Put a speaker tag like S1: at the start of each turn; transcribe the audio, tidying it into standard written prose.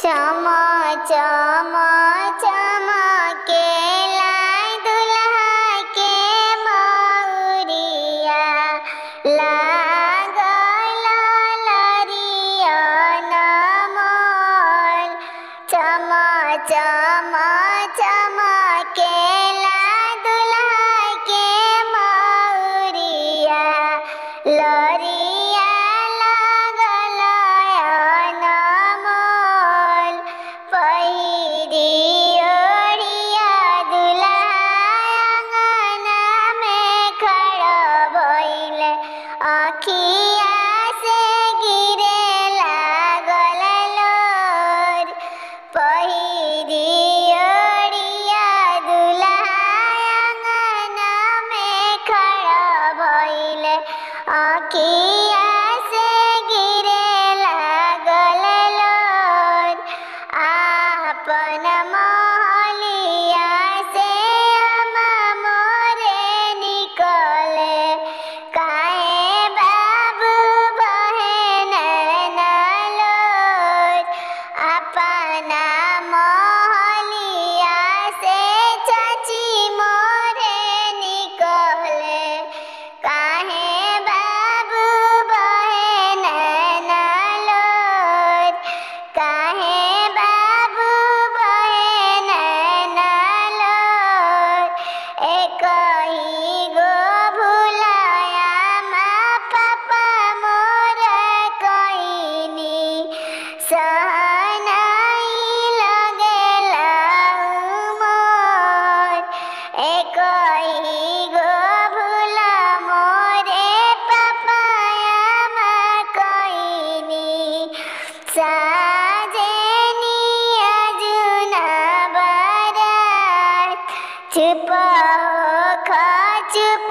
S1: चमा चमा चमकेला दुल्हा के मौरिया लागल लरिया नमल। चमा चमा चमकेला दुल्हा के मौरिया लरिया लागल अनमोल। पहिरी ओढ़िया दुल्हा आंगना में खड़ा भइले, आँखिया से गिरे लागल लोर। पहिरी ओढ़िया दुल्हा आंगना में खड़ा भइले, आँखिया से गिरे लागल लोर। आपन महलिया से हम मोरे निकले, काहे बाबू बहन न लोर। अपना महलिया से चाची मोरे निकले, काहे बाबू बहन न लोर। काहे बाबू बहन न लोर। एकही गो भुलाया माँ पापा मोर कइनी, सहनाई लगेला उमर। एकही गो भुला मोरे पापा माँ कइनी, साजनी अजुना बारात। चुप हो खा चुप